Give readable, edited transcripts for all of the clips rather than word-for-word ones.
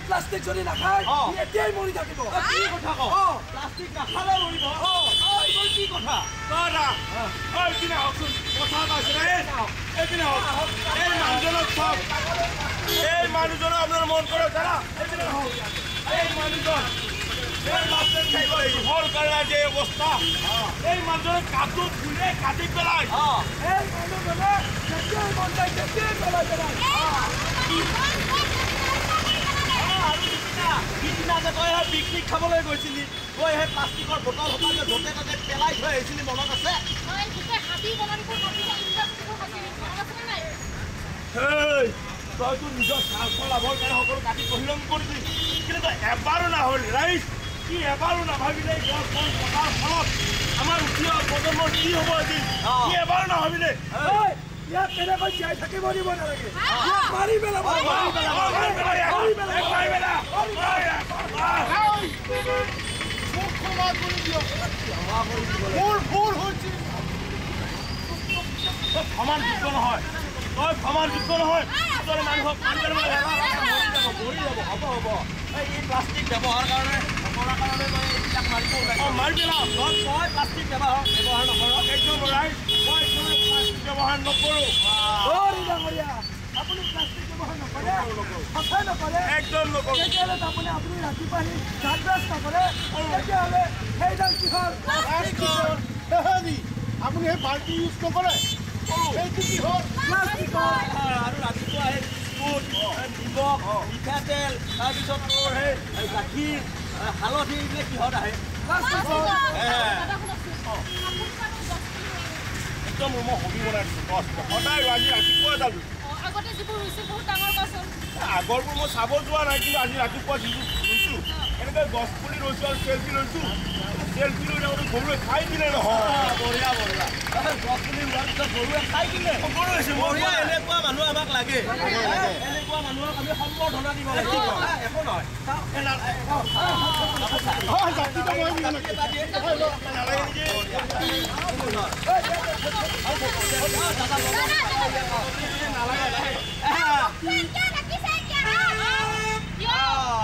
Plastic যদি নাখায় এতিয়াই মৰি থাকিব কি কথা ক প্লাষ্টিক নাখালে মৰিব এইবোৰ কি কথা কথা এইপিনে হওকচোন কথা কৈছে এইপিনে হওক এই মানুহজনক চাওক এই মানুহজনক আপোনাৰ মন কৰক দাদা এইপিনে হওক এই মানুহজন এই প্লাষ্টিক খাই হল কাৰণে যে অৱস্থা এই মানুহজনক কাটো ফুলে কাটি পেলাই এই মানুহজনে যেতিয়াই মন যায় তেতিয়াই পেলাই সিদিনাকে তই সেই পিকনিক খাবলৈ গৈছিলি তই সেই প্লাষ্টিকৰ বটল সোপা যে য'তে ত'তে পেলাই থৈ আহিছিলি মনত আছে তইতো নিজৰ স্বাৰ্থ লাভৰ কাৰণে সকলো কাটি তহিলং কৰিলি কিন্তু তই এবাৰো নহ'ল ৰাইজ কি এবাৰো নাভাবিলে গছ বন কটাৰ ফলত আমাৰ উঠি অহা প্ৰজন্মৰ কি হ'ব আজি কি এবাৰো নাভাবিলে ইয়াত কেনেকৈ জীয়াই থাকিব দিব নালাগে মাৰি পেলাব সমান যোগ্য নহয় তই সমান যোগ্য নহয় তই মানুহক মৰি যাব হ'ব হ'ব এই প্লাষ্টিক ব্যৱহাৰ কাৰণে নকৰাৰ কাৰণে মই এইবিলাক মাৰিব ওলাইছো মাৰি পেলাও তই প্লাষ্টিক ব্যৱহাৰ নকৰ একদম ৰাইট মই প্লাষ্টিক ব্যৱহাৰ নকৰোঁ ডাঙৰীয়া আপুনি প্লাষ্টিক ব্যৱহাৰ নকৰে সঁচাই নকৰে একদম নকৰোঁ তেতিয়াহ'লে আপুনি ৰাতিপুৱা আহি দাঁত ব্ৰাছ নকৰে তেতিয়াহ'লে সেইডাল কিহৰ আপুনি সেই বাল্টি ইউজ নকৰে সেইটো কি হ'ল প্লাষ্টিকৰ আৰু ৰাতিপুৱা সেই বিস্কুট নিমখ মিঠাতেল তাৰপিছত তোৰ সেই গাখীৰ হালধি এইবিলাক কিহত আহে একদম মই হবি বনাই দিছোঁ সদায় আজি ৰাতিপুৱা যালোঁ আগতে যিবোৰ ৰুইছে বহুত ডাঙৰ গছ আগৰবোৰ মই চাব যোৱা নাই কিন্তু আজি ৰাতিপুৱা যিবোৰ ৰুইছোঁ এনেকৈ গছ পুলি ৰুইছোঁ আৰু চেল্ফি লৈছোঁ চেল্ফি লৈ যাওঁতে গৰুৱে খাই দিলে নহয় বঢ়িয়া বঢ়িয়া গছ পুলি ৰোৱাৰ পিছত গৰুৱে খাই দিলে গৰু হৈছে বঢ়িয়া এনেকুৱা মানুহ আমাক লাগে এনেকুৱা মানুহক আমি সম্বৰ্ধনা দিব লাগিব একো নহয়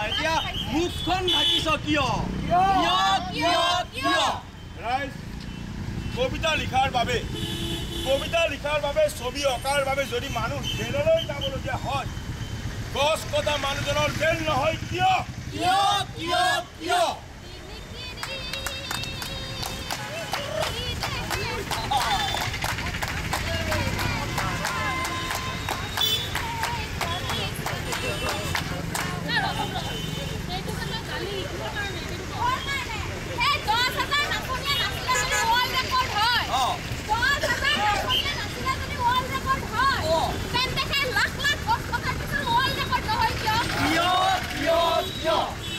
এতিয়া মুখখন ঢাকিছ কিয় কবিতা লিখাৰ বাবে ছবি অঁকাৰ বাবে যদি মানুহ জেললৈ যাবলগীয়া হয় গছ কটা মানুহজনৰ জেল নহয় কিয়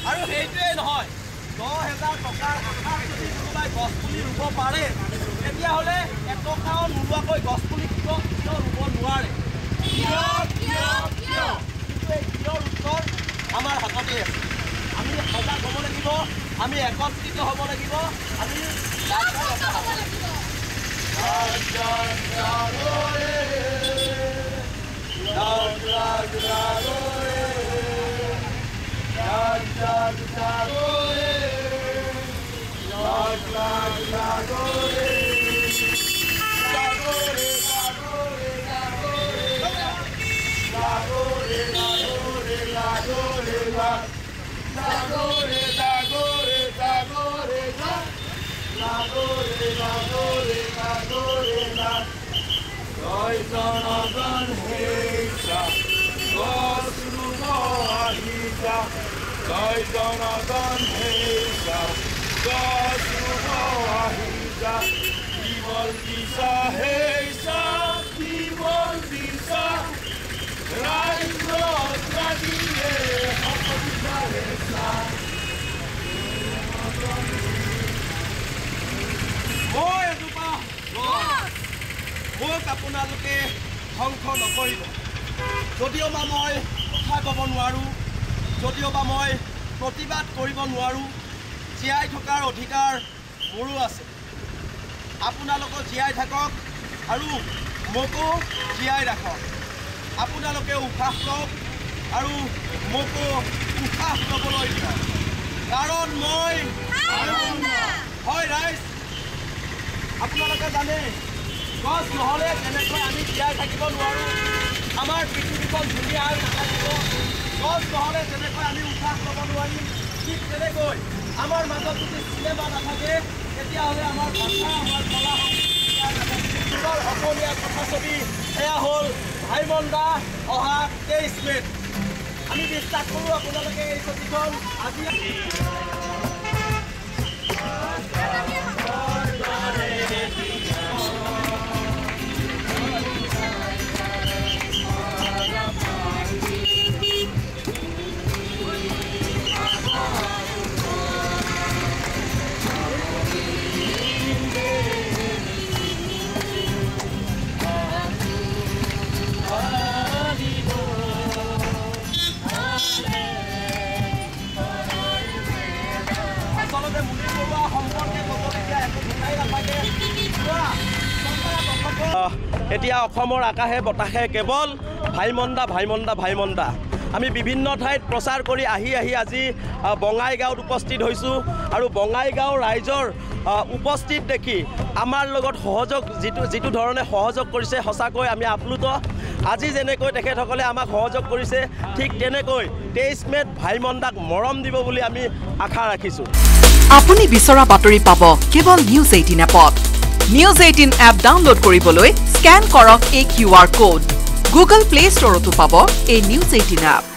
আৰু সেইটোৱে নহয় 10,000 টকাৰ আশাত যদি কোনোবাই গছ পুলি ৰুব পাৰে তেতিয়াহ'লে এটকাও নোলোৱাকৈ গছ পুলি কিয় ৰুব নোৱাৰে কিন্তু এই কিয়ৰ উত্তৰ আমাৰ হাততে আছে আমি সজাগ হ'ব লাগিব আমি একত্ৰিত হ'ব লাগিব আমি জয় জনগণ হেইছা গছ ৰুব আহিছা কেৱল দিছা হেইছা কেৱল দিছা ৰাইজক লাগিলে সকলোটা হেইছা মই এজোপা মোক আপোনাৰ আপোনালোকে ধ্বংস নকৰিব। যদিও বা মই কথা ক'ব নোৱাৰোঁ, যদিও বা মই প্ৰতিবাদ কৰিব নোৱাৰোঁ, জীয়াই থকাৰ অধিকাৰ মোৰো আছে। আপোনালোকে জীয়াই থাকক আৰু মোকো জীয়াই ৰাখক। আপোনালোকে উশাহ লওক আৰু মোকো উশাহ ল'বলৈ দিয়ক, কাৰণ মই হয় ৰাইজ। আপোনালোকে জানে গছ নহ'লে যেনেকৈ আমি জীয়াই থাকিব নোৱাৰোঁ, আমাৰ পৃথিৱীখন ধুনীয়া হৈ নাথাকিব। গছ নহ'লে যেনেকৈ আমি উশাহ ল'ব নোৱাৰিম, ঠিক তেনেকৈ আমাৰ মাজত যদি চিনেমা নাথাকে তেতিয়াহ'লে আমাৰ ভাষা, আমাৰ কলা সংস্কৃতি অসমীয়া কথাছবি এয়া হ'ল ভাইমন দা অহা 23 মে'ত। আমি বিশ্বাস কৰোঁ আপোনালোকে এই ছবিখন আজি এতিয়া অসমৰ আকাশে বতাহে কেৱল ভাইমন্দা ভাইমন্দা ভাইমন্দা। আমি বিভিন্ন ঠাইত প্ৰচাৰ কৰি আহি আজি বঙাইগাঁৱত উপস্থিত হৈছোঁ আৰু বঙাইগাঁও ৰাইজৰ উপস্থিত দেখি আমাৰ লগত সহযোগ যিটো ধৰণে সহযোগ কৰিছে, সঁচাকৈ আমি আপ্লুত। আজি যেনেকৈ তেখেতসকলে আমাক সহযোগ কৰিছে, ঠিক তেনেকৈ 23 মে'ত ভাইমন্দাক মৰম দিব বুলি আমি আশা ৰাখিছোঁ। আপুনি বিচৰা বাতৰি পাব কেৱল নিউজ 18 এপত। নিউজ 18 এপ ডাউনলোড কৰিবলৈ স্কেন কৰক এই QR কোড। গুগল প্লে ষ্টৰতো পাব এই নিউজ 18 এপ।